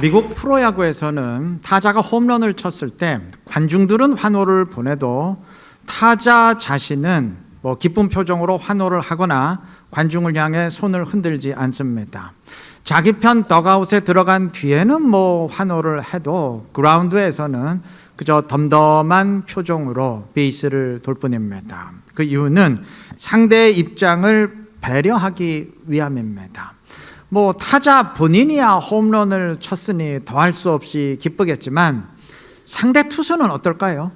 미국 프로야구에서는 타자가 홈런을 쳤을 때 관중들은 환호를 보내도 타자 자신은 기쁜 표정으로 환호를 하거나 관중을 향해 손을 흔들지 않습니다. 자기 편 덕아웃에 들어간 뒤에는 환호를 해도 그라운드에서는 그저 덤덤한 표정으로 베이스를 돌 뿐입니다. 그 이유는 상대의 입장을 배려하기 위함입니다. 타자 본인이야 홈런을 쳤으니 더할 수 없이 기쁘겠지만 상대 투수는 어떨까요?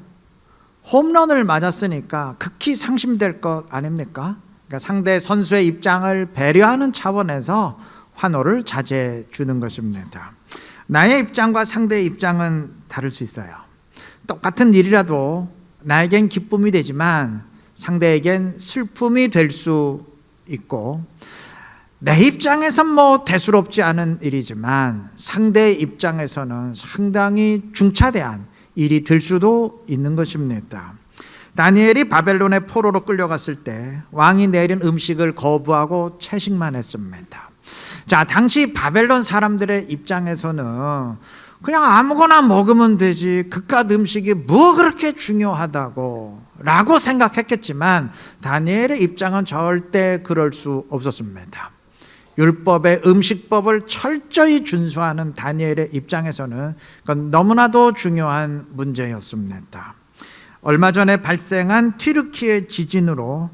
홈런을 맞았으니까 극히 상심될 것 아닙니까? 그러니까 상대 선수의 입장을 배려하는 차원에서 환호를 자제해 주는 것입니다. 나의 입장과 상대의 입장은 다를 수 있어요. 똑같은 일이라도 나에겐 기쁨이 되지만 상대에겐 슬픔이 될 수 있고, 내 입장에선 대수롭지 않은 일이지만 상대의 입장에서는 상당히 중차대한 일이 될 수도 있는 것입니다. 다니엘이 바벨론의 포로로 끌려갔을 때 왕이 내린 음식을 거부하고 채식만 했습니다. 당시 바벨론 사람들의 입장에서는 그냥 아무거나 먹으면 되지 그깟 음식이 뭐 그렇게 중요하다고 라고 생각했겠지만 다니엘의 입장은 절대 그럴 수 없었습니다. 율법의 음식법을 철저히 준수하는 다니엘의 입장에서는 그건 너무나도 중요한 문제였습니다. 얼마 전에 발생한 튀르키예 지진으로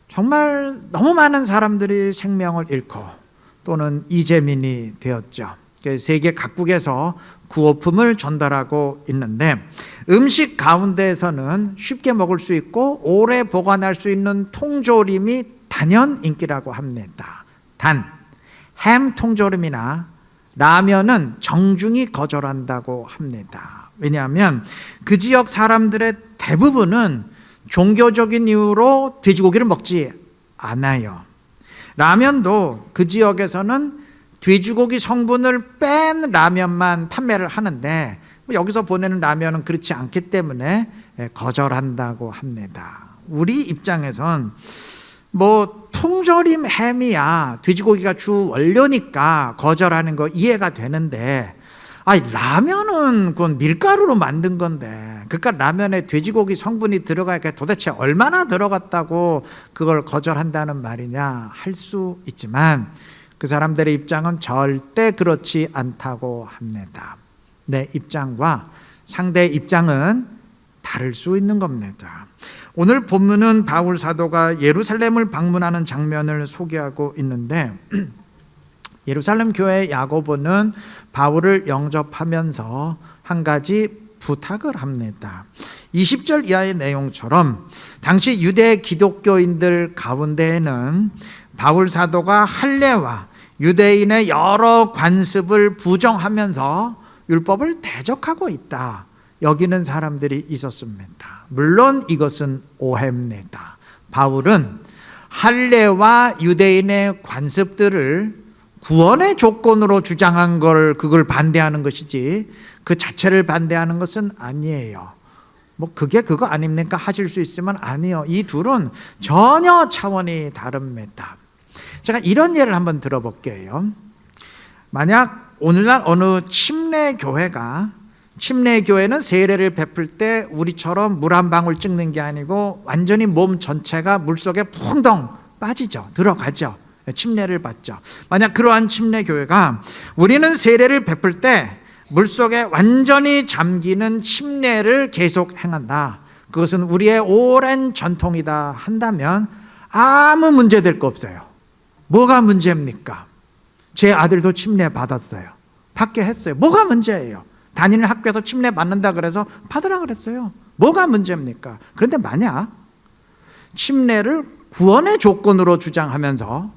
정말 너무 많은 사람들이 생명을 잃고 또는 이재민이 되었죠. 세계 각국에서 구호품을 전달하고 있는데 음식 가운데에서는 쉽게 먹을 수 있고 오래 보관할 수 있는 통조림이 단연 인기라고 합니다. 단, 햄 통조림이나 라면은 정중히 거절한다고 합니다. 왜냐하면 그 지역 사람들의 대부분은 종교적인 이유로 돼지고기를 먹지 않아요. 라면도 그 지역에서는 돼지고기 성분을 뺀 라면만 판매를 하는데 여기서 보내는 라면은 그렇지 않기 때문에 거절한다고 합니다. 우리 입장에선 통조림 햄이야 돼지고기가 주 원료니까 거절하는 거 이해가 되는데 라면은 그건 밀가루로 만든 건데 그깟 라면에 돼지고기 성분이 들어가니까 도대체 얼마나 들어갔다고 그걸 거절한다는 말이냐 할 수 있지만 그 사람들의 입장은 절대 그렇지 않다고 합니다. 내 입장과 상대의 입장은 다를 수 있는 겁니다. 오늘 본문은 바울 사도가 예루살렘을 방문하는 장면을 소개하고 있는데 예루살렘 교회 야고보는 바울을 영접하면서 한 가지 부탁을 합니다. 20절 이하의 내용처럼 당시 유대 기독교인들 가운데에는 바울 사도가 할례와 유대인의 여러 관습을 부정하면서 율법을 대적하고 있다 여기는 사람들이 있었습니다. 물론 이것은 오해입니다. 바울은 할례와 유대인의 관습들을 구원의 조건으로 주장한 그걸 반대하는 것이지 그 자체를 반대하는 것은 아니에요. 그게 그거 아닙니까? 하실 수 있으면 아니요. 이 둘은 전혀 차원이 다릅니다. 제가 이런 예를 한번 들어볼게요. 만약 오늘날 어느 침례교회는 세례를 베풀 때 우리처럼 물 한 방울 찍는 게 아니고 완전히 몸 전체가 물속에 풍덩 빠지죠. 들어가죠. 침례를 받죠. 만약 그러한 침례교회가 우리는 세례를 베풀 때 물속에 완전히 잠기는 침례를 계속 행한다. 그것은 우리의 오랜 전통이다 한다면 아무 문제될 거 없어요. 뭐가 문제입니까? 제 아들도 침례 받았어요. 받게 했어요. 뭐가 문제예요? 다니는 학교에서 침례 받는다 그래서 받으라 그랬어요. 뭐가 문제입니까? 그런데 만약 침례를 구원의 조건으로 주장하면서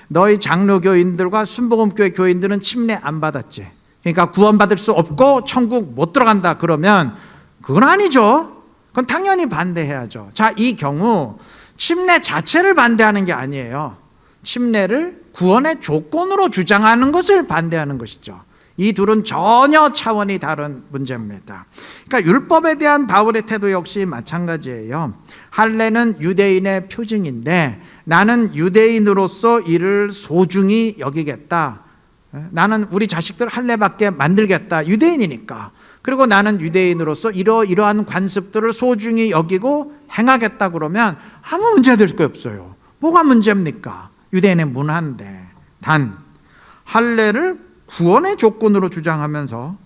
너희 장로교인들과 순복음교회 교인들은 침례 안 받았지. 그러니까 구원받을 수 없고 천국 못 들어간다 그러면 그건 아니죠. 그건 당연히 반대해야죠. 이 경우 침례 자체를 반대하는 게 아니에요. 침례를 구원의 조건으로 주장하는 것을 반대하는 것이죠. 이 둘은 전혀 차원이 다른 문제입니다. 그러니까 율법에 대한 바울의 태도 역시 마찬가지예요. 할례는 유대인의 표징인데 나는 유대인으로서 이를 소중히 여기겠다. 나는 우리 자식들 할례받게 만들겠다. 유대인이니까. 그리고 나는 유대인으로서 이러한 관습들을 소중히 여기고 행하겠다 그러면 아무 문제될 게 없어요. 뭐가 문제입니까? 유대인의 문화인데. 단 할례를 구원의 조건으로 주장하면서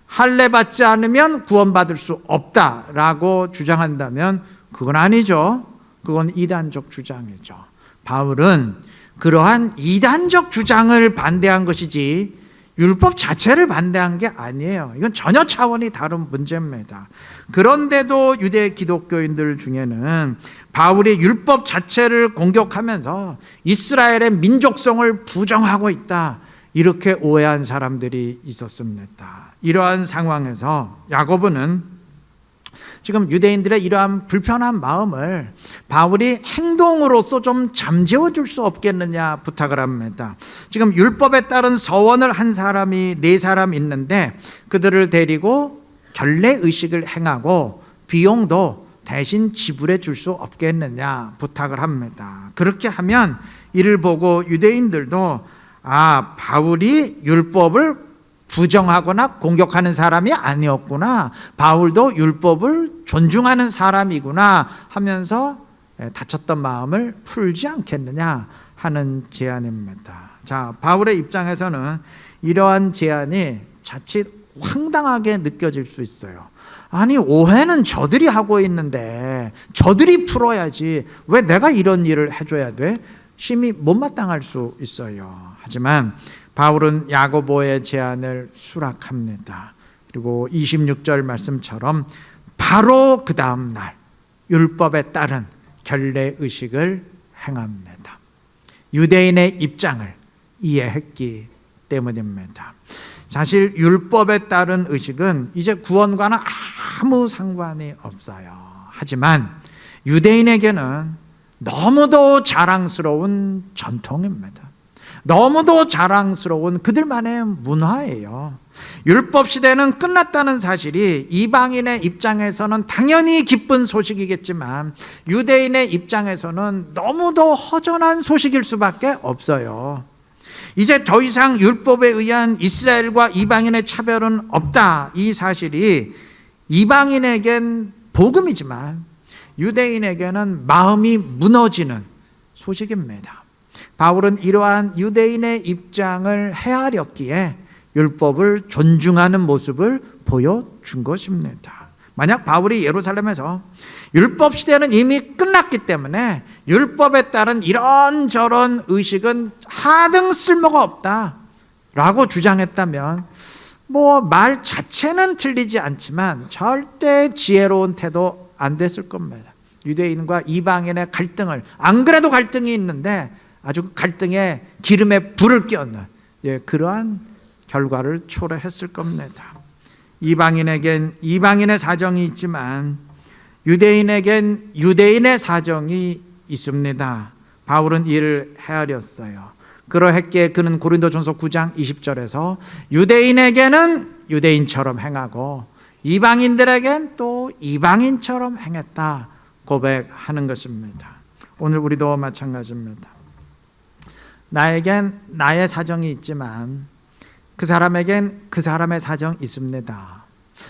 할례 받지 않으면 구원받을 수 없다라고 주장한다면 그건 아니죠. 그건 이단적 주장이죠. 바울은 그러한 이단적 주장을 반대한 것이지 율법 자체를 반대한 게 아니에요. 이건 전혀 차원이 다른 문제입니다. 그런데도 유대 기독교인들 중에는 바울이 율법 자체를 공격하면서 이스라엘의 민족성을 부정하고 있다, 이렇게 오해한 사람들이 있었습니다. 이러한 상황에서 야고보는 지금 유대인들의 이러한 불편한 마음을 바울이 행동으로서 좀 잠재워 줄 수 없겠느냐 부탁을 합니다. 지금 율법에 따른 서원을 한 사람이 4사람 있는데 그들을 데리고 결례 의식을 행하고 비용도 대신 지불해 줄 수 없겠느냐 부탁을 합니다. 그렇게 하면 이를 보고 유대인들도 바울이 율법을 부정하거나 공격하는 사람이 아니었구나, 바울도 율법을 존중하는 사람이구나 하면서 다쳤던 마음을 풀지 않겠느냐 하는 제안입니다. 자, 바울의 입장에서는 이러한 제안이 자칫 황당하게 느껴질 수 있어요. 아니, 오해는 저들이 하고 있는데 저들이 풀어야지 왜 내가 이런 일을 해줘야 돼? 심히 못마땅할 수 있어요. 하지만 바울은 야고보의 제안을 수락합니다. 그리고 26절 말씀처럼 바로 그 다음 날 율법에 따른 결례 의식을 행합니다. 유대인의 입장을 이해했기 때문입니다. 사실 율법에 따른 의식은 이제 구원과는 아무 상관이 없어요. 하지만 유대인에게는 너무도 자랑스러운 전통입니다. 너무도 자랑스러운 그들만의 문화예요. 율법 시대는 끝났다는 사실이 이방인의 입장에서는 당연히 기쁜 소식이겠지만 유대인의 입장에서는 너무도 허전한 소식일 수밖에 없어요. 이제 더 이상 율법에 의한 이스라엘과 이방인의 차별은 없다, 이 사실이 이방인에겐 복음이지만 유대인에게는 마음이 무너지는 소식입니다. 바울은 이러한 유대인의 입장을 헤아렸기에 율법을 존중하는 모습을 보여준 것입니다. 만약 바울이 예루살렘에서 율법 시대는 이미 끝났기 때문에 율법에 따른 이런저런 의식은 하등 쓸모가 없다라고 주장했다면 말 자체는 틀리지 않지만 절대 지혜로운 태도 안 됐을 겁니다. 유대인과 이방인의 갈등을, 안 그래도 갈등이 있는데 아주 그 갈등에 기름에 불을 끼얹는 그러한 결과를 초래했을 겁니다. 이방인에겐 이방인의 사정이 있지만 유대인에겐 유대인의 사정이 있습니다. 바울은 이를 헤아렸어요. 그러했기에 그는 고린도전서 9장 20절에서 유대인에게는 유대인처럼 행하고 이방인들에겐 또 이방인처럼 행했다 고백하는 것입니다. 오늘 우리도 마찬가지입니다. 나에겐 나의 사정이 있지만 그 사람에겐 그 사람의 사정이 있습니다.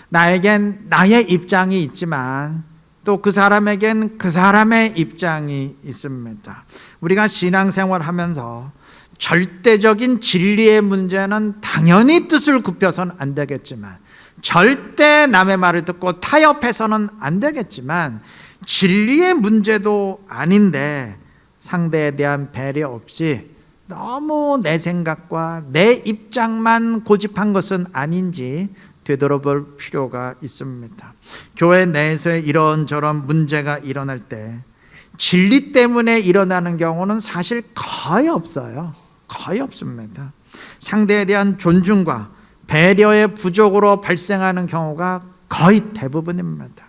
나에겐 나의 입장이 있지만 또 그 사람에겐 그 사람의 입장이 있습니다. 우리가 신앙생활 하면서 절대적인 진리의 문제는 당연히 뜻을 굽혀서는 안 되겠지만, 절대 남의 말을 듣고 타협해서는 안 되겠지만, 진리의 문제도 아닌데 상대에 대한 배려 없이 너무 내 생각과 내 입장만 고집한 것은 아닌지 되돌아볼 필요가 있습니다. 교회 내에서 이런저런 문제가 일어날 때 진리 때문에 일어나는 경우는 사실 거의 없어요. 거의 없습니다. 상대에 대한 존중과 배려의 부족으로 발생하는 경우가 거의 대부분입니다.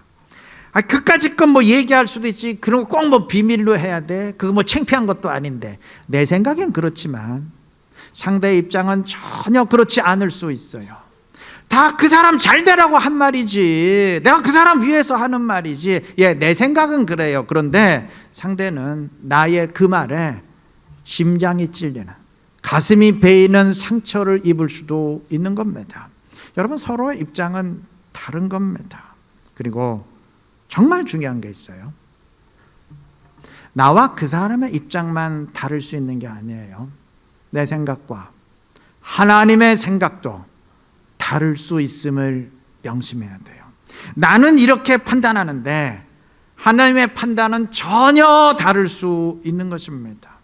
그까짓 건 얘기할 수도 있지, 그런 거 꼭 비밀로 해야 돼, 그거 창피한 것도 아닌데, 내 생각엔 그렇지만 상대의 입장은 전혀 그렇지 않을 수 있어요. 다 그 사람 잘 되라고 한 말이지, 내가 그 사람 위해서 하는 말이지, 내 생각은 그래요. 그런데 상대는 나의 그 말에 심장이 찔리는, 가슴이 베이는 상처를 입을 수도 있는 겁니다. 여러분, 서로의 입장은 다른 겁니다. 그리고 정말 중요한 게 있어요. 나와 그 사람의 입장만 다를 수 있는 게 아니에요. 내 생각과 하나님의 생각도 다를 수 있음을 명심해야 돼요. 나는 이렇게 판단하는데 하나님의 판단은 전혀 다를 수 있는 것입니다.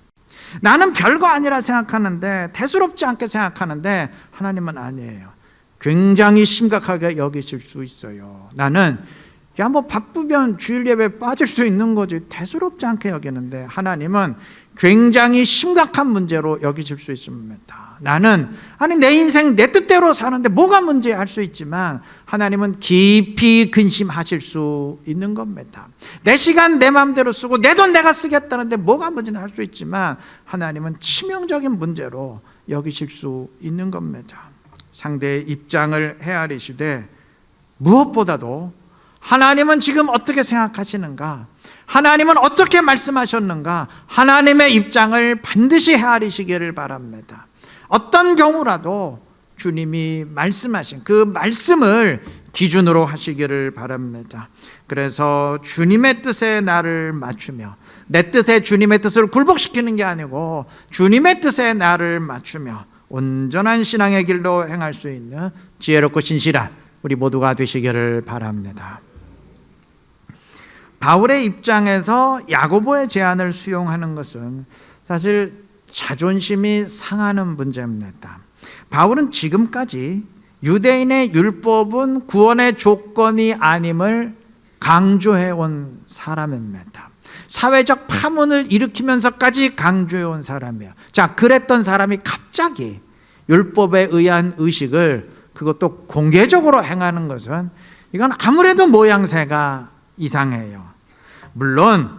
나는 별거 아니라 생각하는데, 대수롭지 않게 생각하는데 하나님은 아니에요. 굉장히 심각하게 여기실 수 있어요. 나는 바쁘면 주일 예배 빠질 수 있는 거지 대수롭지 않게 여기는데 하나님은 굉장히 심각한 문제로 여기실 수 있습니다. 나는 내 인생 내 뜻대로 사는데 뭐가 문제야 할 수 있지만 하나님은 깊이 근심하실 수 있는 겁니다. 내 시간 내 마음대로 쓰고 내 돈 내가 쓰겠다는데 뭐가 문제냐 할 수 있지만 하나님은 치명적인 문제로 여기실 수 있는 겁니다. 상대의 입장을 헤아리시되 무엇보다도 하나님은 지금 어떻게 생각하시는가, 하나님은 어떻게 말씀하셨는가, 하나님의 입장을 반드시 헤아리시기를 바랍니다. 어떤 경우라도 주님이 말씀하신 그 말씀을 기준으로 하시기를 바랍니다. 그래서 주님의 뜻에 나를 맞추며, 내 뜻에 주님의 뜻을 굴복시키는 게 아니고 주님의 뜻에 나를 맞추며 온전한 신앙의 길로 행할 수 있는 지혜롭고 신실한 우리 모두가 되시기를 바랍니다. 바울의 입장에서 야고보의 제안을 수용하는 것은 사실 자존심이 상하는 문제입니다. 바울은 지금까지 유대인의 율법은 구원의 조건이 아님을 강조해온 사람입니다. 사회적 파문을 일으키면서까지 강조해온 사람이에요. 자, 그랬던 사람이 갑자기 율법에 의한 의식을 그것도 공개적으로 행하는 것은 이건 아무래도 모양새가 이상해요. 물론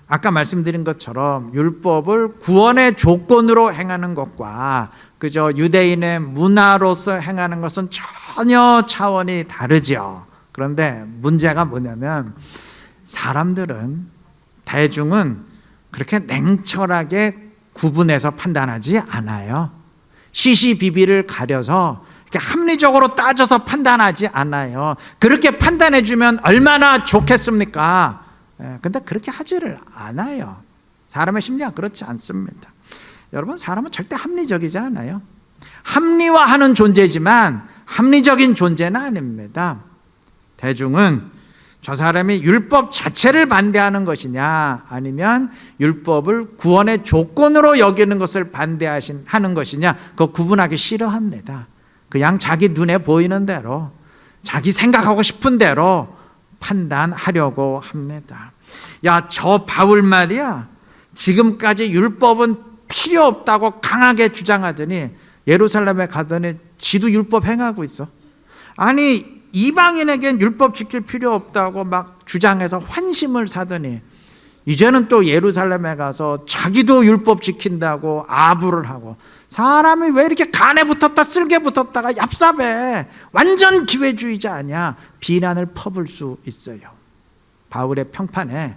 아까 말씀드린 것처럼 율법을 구원의 조건으로 행하는 것과 그저 유대인의 문화로서 행하는 것은 전혀 차원이 다르죠. 그런데 문제가 뭐냐면 사람들은, 대중은 그렇게 냉철하게 구분해서 판단하지 않아요. 시시비비를 가려서 이렇게 합리적으로 따져서 판단하지 않아요. 그렇게 판단해 주면 얼마나 좋겠습니까? 근데 그렇게 하지를 않아요. 사람의 심리가 그렇지 않습니다. 여러분, 사람은 절대 합리적이지 않아요. 합리화하는 존재지만 합리적인 존재는 아닙니다. 대중은 저 사람이 율법 자체를 반대하는 것이냐, 아니면 율법을 구원의 조건으로 여기는 것을 반대하는 것이냐, 그거 구분하기 싫어합니다. 그냥 자기 눈에 보이는 대로, 자기 생각하고 싶은 대로 판단하려고 합니다. 야, 저 바울 말이야, 지금까지 율법은 필요 없다고 강하게 주장하더니 예루살렘에 가더니 지도 율법 행하고 있어. 아니, 이방인에겐 율법 지킬 필요 없다고 막 주장해서 환심을 사더니 이제는 또 예루살렘에 가서 자기도 율법 지킨다고 아부를 하고, 사람이 왜 이렇게 간에 붙었다 쓸개 붙었다가 얍삽해, 완전 기회주의자 아니야, 비난을 퍼붓을 수 있어요. 바울의 평판에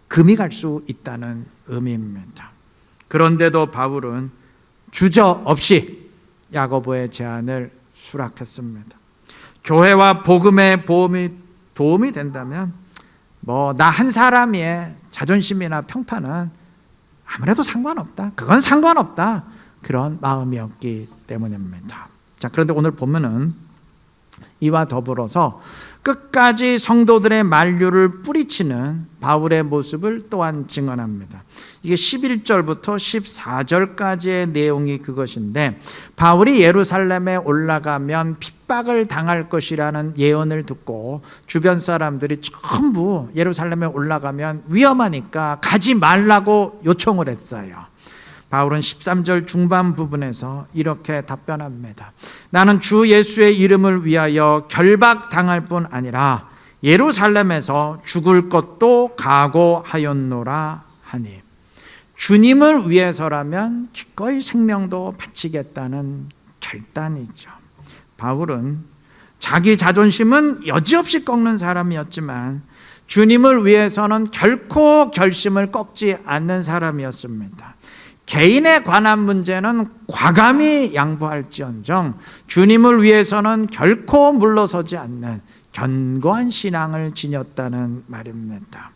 금이 갈 수 있다는 의미입니다. 그런데도 바울은 주저없이 야고보의 제안을 수락했습니다. 교회와 복음의 도움이 된다면 나 한 사람의 자존심이나 평판은 아무래도 상관없다, 그건 상관없다, 그런 마음이었기 때문입니다. 자, 그런데 오늘 보면은 이와 더불어서 끝까지 성도들의 만류를 뿌리치는 바울의 모습을 또한 증언합니다. 이게 11절부터 14절까지의 내용이 그것인데, 바울이 예루살렘에 올라가면 핍박을 당할 것이라는 예언을 듣고 주변 사람들이 전부 예루살렘에 올라가면 위험하니까 가지 말라고 요청을 했어요. 바울은 13절 중반 부분에서 이렇게 답변합니다. 나는 주 예수의 이름을 위하여 결박당할 뿐 아니라 예루살렘에서 죽을 것도 각오하였노라 하니, 주님을 위해서라면 기꺼이 생명도 바치겠다는 결단이죠. 바울은 자기 자존심은 여지없이 꺾는 사람이었지만 주님을 위해서는 결코 결심을 꺾지 않는 사람이었습니다. 개인에 관한 문제는 과감히 양보할지언정 주님을 위해서는 결코 물러서지 않는 견고한 신앙을 지녔다는 말입니다.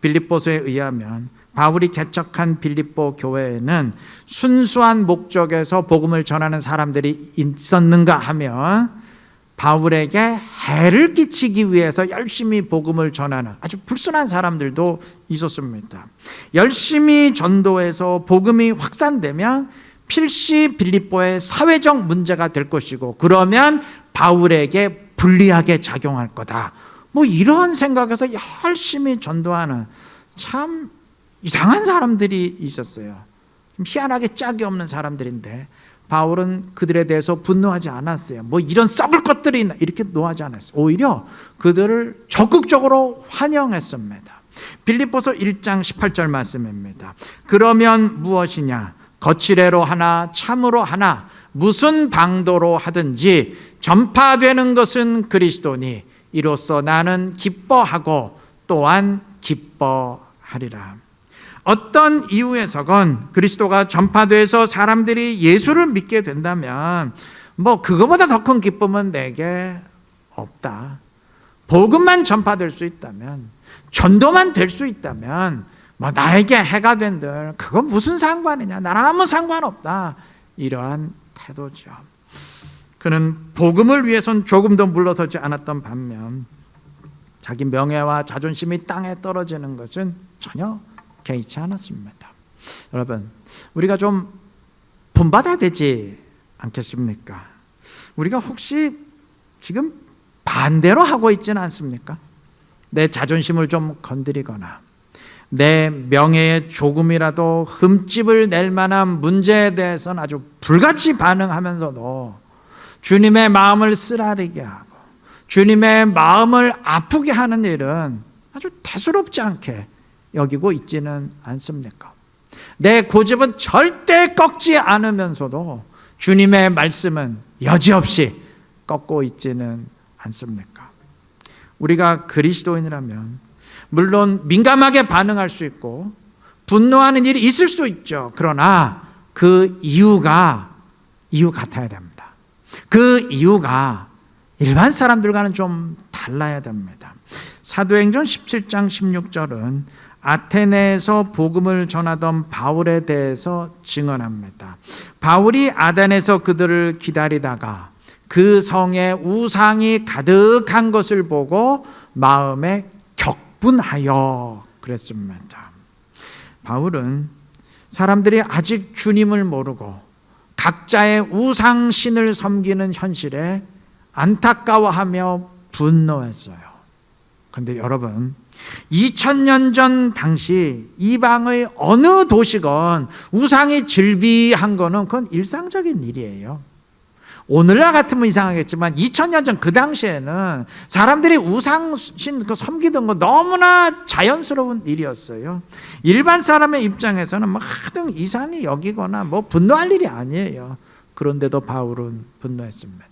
빌립보서에 의하면 바울이 개척한 빌립보 교회에는 순수한 목적에서 복음을 전하는 사람들이 있었는가 하면 바울에게 해를 끼치기 위해서 열심히 복음을 전하는 아주 불순한 사람들도 있었습니다. 열심히 전도해서 복음이 확산되면 필시 빌립보의 사회적 문제가 될 것이고 그러면 바울에게 불리하게 작용할 거다. 뭐 이런 생각에서 열심히 전도하는 참 이상한 사람들이 있었어요. 좀 희한하게 짝이 없는 사람들인데 바울은 그들에 대해서 분노하지 않았어요. 뭐 이런 썩을 것들이 있나 이렇게 노하지 않았어요. 오히려 그들을 적극적으로 환영했습니다. 빌립보서 1장 18절 말씀입니다. 그러면 무엇이냐? 거칠애로 하나 참으로 하나 무슨 방도로 하든지 전파되는 것은 그리스도니 이로써 나는 기뻐하고 또한 기뻐하리라. 어떤 이유에서건 그리스도가 전파돼서 사람들이 예수를 믿게 된다면 뭐 그거보다 더 큰 기쁨은 내게 없다. 복음만 전파될 수 있다면, 전도만 될 수 있다면 뭐 나에게 해가 된들 그건 무슨 상관이냐, 나랑 아무 상관없다, 이러한 태도죠. 그는 복음을 위해선 조금도 물러서지 않았던 반면 자기 명예와 자존심이 땅에 떨어지는 것은 전혀 개의치 않았습니다. 여러분, 우리가 좀 본받아야 되지 않겠습니까? 우리가 혹시 지금 반대로 하고 있지는 않습니까? 내 자존심을 좀 건드리거나 내 명예에 조금이라도 흠집을 낼 만한 문제에 대해서는 아주 불같이 반응하면서도 주님의 마음을 쓰라리게 하고 주님의 마음을 아프게 하는 일은 아주 대수롭지 않게 여기고 있지는 않습니까? 내 고집은 절대 꺾지 않으면서도 주님의 말씀은 여지없이 꺾고 있지는 않습니까? 우리가 그리스도인이라면 물론 민감하게 반응할 수 있고 분노하는 일이 있을 수 있죠. 그러나 그 이유가 이유 같아야 됩니다. 그 이유가 일반 사람들과는 좀 달라야 됩니다. 사도행전 17장 16절은 아테네에서 복음을 전하던 바울에 대해서 증언합니다. 바울이 아덴에서 그들을 기다리다가 그 성에 우상이 가득한 것을 보고 마음에 격분하여 그랬습니다. 바울은 사람들이 아직 주님을 모르고 각자의 우상신을 섬기는 현실에 안타까워하며 분노했어요. 그런데 여러분, 2000년 전 당시 이방의 어느 도시건 우상이 즐비한 거는 그건 일상적인 일이에요. 오늘날 같으면 이상하겠지만 2000년 전 그 당시에는 사람들이 우상신 섬기던 거 너무나 자연스러운 일이었어요. 일반 사람의 입장에서는 뭐 하등 이상히 여기거나 뭐 분노할 일이 아니에요. 그런데도 바울은 분노했습니다.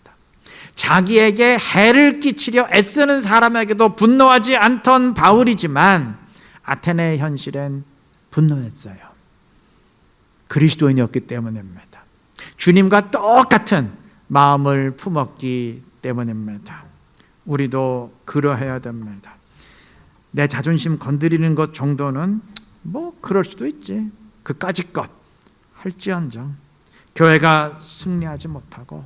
자기에게 해를 끼치려 애쓰는 사람에게도 분노하지 않던 바울이지만 아테네의 현실엔 분노했어요. 그리스도인이었기 때문입니다. 주님과 똑같은 마음을 품었기 때문입니다. 우리도 그러해야 됩니다. 내 자존심 건드리는 것 정도는 뭐 그럴 수도 있지. 그까짓 것 할지언정 교회가 승리하지 못하고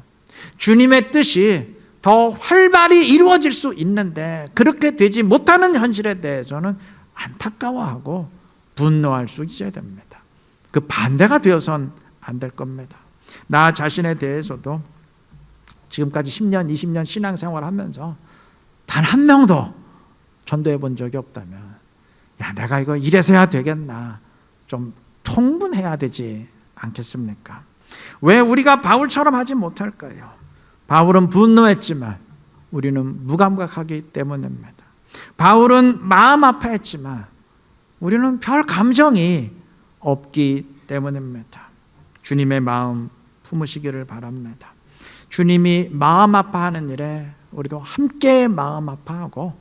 주님의 뜻이 더 활발히 이루어질 수 있는데 그렇게 되지 못하는 현실에 대해서는 안타까워하고 분노할 수 있어야 됩니다. 그 반대가 되어선 안 될 겁니다. 나 자신에 대해서도 지금까지 10년, 20년 신앙생활 하면서 단 한 명도 전도해 본 적이 없다면 야, 내가 이거 이래서 해야 되겠나, 좀 통분해야 되지 않겠습니까? 왜 우리가 바울처럼 하지 못할까요? 바울은 분노했지만 우리는 무감각하기 때문입니다. 바울은 마음 아파했지만 우리는 별 감정이 없기 때문입니다. 주님의 마음 품으시기를 바랍니다. 주님이 마음 아파하는 일에 우리도 함께 마음 아파하고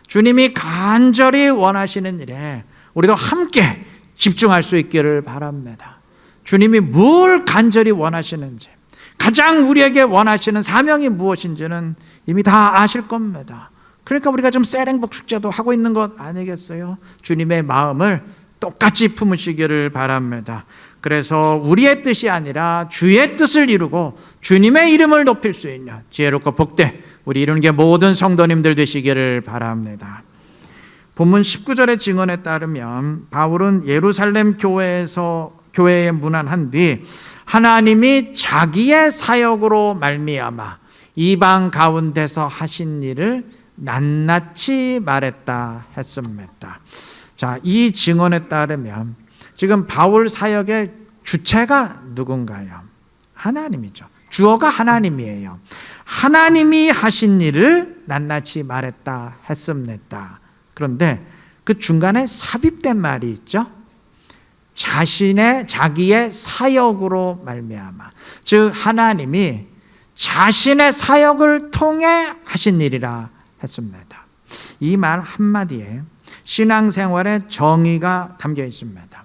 주님이 간절히 원하시는 일에 우리도 함께 집중할 수 있기를 바랍니다. 주님이 뭘 간절히 원하시는지, 가장 우리에게 원하시는 사명이 무엇인지는 이미 다 아실 겁니다. 그러니까 우리가 좀 세랭복 축제도 하고 있는 것 아니겠어요? 주님의 마음을 똑같이 품으시기를 바랍니다. 그래서 우리의 뜻이 아니라 주의 뜻을 이루고 주님의 이름을 높일 수 있는 지혜롭고 복된 우리 이루는 게 모든 성도님들 되시기를 바랍니다. 본문 19절의 증언에 따르면 바울은 예루살렘 교회에 문안한 뒤 하나님이 자기의 사역으로 말미암아 이방 가운데서 하신 일을 낱낱이 말했다 했습니다. 자, 이 증언에 따르면 지금 바울 사역의 주체가 누군가요? 하나님이죠. 주어가 하나님이에요. 하나님이 하신 일을 낱낱이 말했다 했습니다. 그런데 그 중간에 삽입된 말이 있죠. 자기의 사역으로 말미암아, 즉 하나님이 자신의 사역을 통해 하신 일이라 했습니다. 이 말 한마디에 신앙생활의 정의가 담겨 있습니다.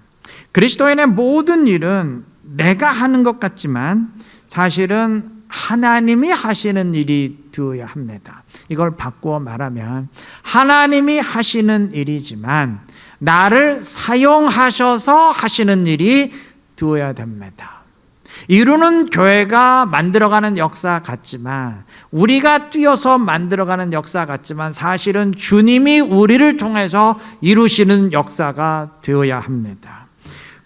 그리스도인의 모든 일은 내가 하는 것 같지만 사실은 하나님이 하시는 일이 되어야 합니다. 이걸 바꾸어 말하면 하나님이 하시는 일이지만 나를 사용하셔서 하시는 일이 되어야 됩니다. 이루는 교회가 만들어가는 역사 같지만, 우리가 뛰어서 만들어가는 역사 같지만 사실은 주님이 우리를 통해서 이루시는 역사가 되어야 합니다.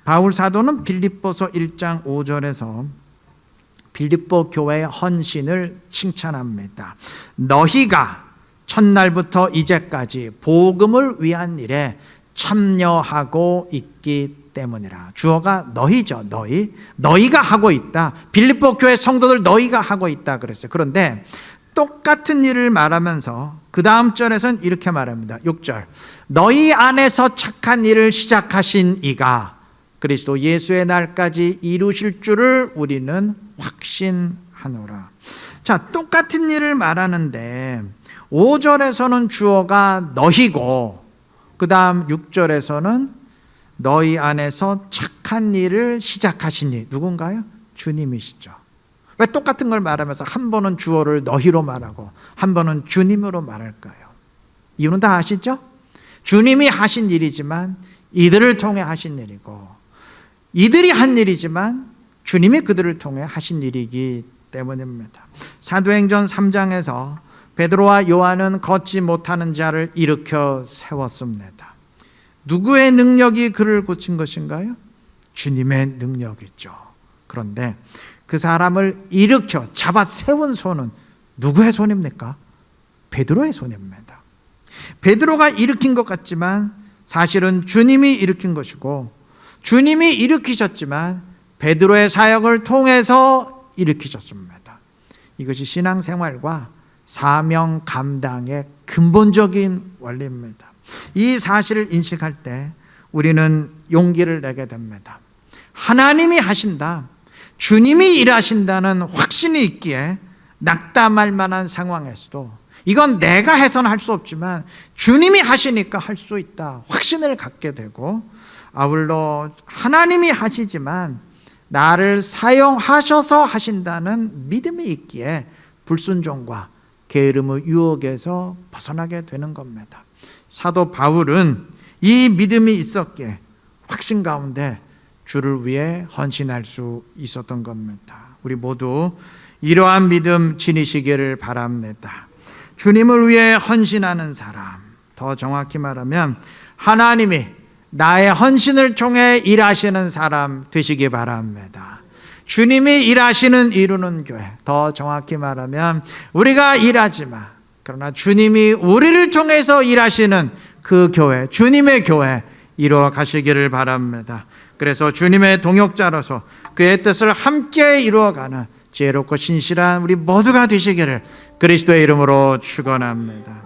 바울 사도는 빌립보서 1장 5절에서 빌립보 교회의 헌신을 칭찬합니다. 너희가 첫날부터 이제까지 복음을 위한 일에 참여하고 있기 때문이라. 주어가 너희죠. 너희가 하고 있다. 빌립보 교회 성도들 너희가 하고 있다 그랬어요. 그런데 똑같은 일을 말하면서 그 다음 절에서는 이렇게 말합니다. 6절, 너희 안에서 착한 일을 시작하신 이가 그리스도 예수의 날까지 이루실 줄을 우리는 확신하노라. 자, 똑같은 일을 말하는데 5절에서는 주어가 너희고 그 다음 6절에서는 너희 안에서 착한 일을 시작하신 이 누군가요? 주님이시죠. 왜 똑같은 걸 말하면서 한 번은 주어를 너희로 말하고 한 번은 주님으로 말할까요? 이유는 다 아시죠? 주님이 하신 일이지만 이들을 통해 하신 일이고, 이들이 한 일이지만 주님이 그들을 통해 하신 일이기 때문입니다. 사도행전 3장에서 베드로와 요한은 걷지 못하는 자를 일으켜 세웠습니다. 누구의 능력이 그를 고친 것인가요? 주님의 능력이죠. 그런데 그 사람을 일으켜 잡아 세운 손은 누구의 손입니까? 베드로의 손입니다. 베드로가 일으킨 것 같지만 사실은 주님이 일으킨 것이고, 주님이 일으키셨지만 베드로의 사역을 통해서 일으키셨습니다. 이것이 신앙생활과 사명 감당의 근본적인 원리입니다. 이 사실을 인식할 때 우리는 용기를 내게 됩니다. 하나님이 하신다, 주님이 일하신다는 확신이 있기에 낙담할 만한 상황에서도 이건 내가 해서는 할 수 없지만 주님이 하시니까 할 수 있다 확신을 갖게 되고, 아울러 하나님이 하시지만 나를 사용하셔서 하신다는 믿음이 있기에 불순종과 게으름의 유혹에서 벗어나게 되는 겁니다. 사도 바울은 이 믿음이 있었기에 확신 가운데 주를 위해 헌신할 수 있었던 겁니다. 우리 모두 이러한 믿음 지니시기를 바랍니다. 주님을 위해 헌신하는 사람, 더 정확히 말하면 하나님이 나의 헌신을 통해 일하시는 사람 되시기 바랍니다. 주님이 일하시는 이루는 교회, 더 정확히 말하면 우리가 일하지만 그러나 주님이 우리를 통해서 일하시는 그 교회, 주님의 교회 이루어 가시기를 바랍니다. 그래서 주님의 동역자로서 그의 뜻을 함께 이루어가는 지혜롭고 신실한 우리 모두가 되시기를 그리스도의 이름으로 축원합니다.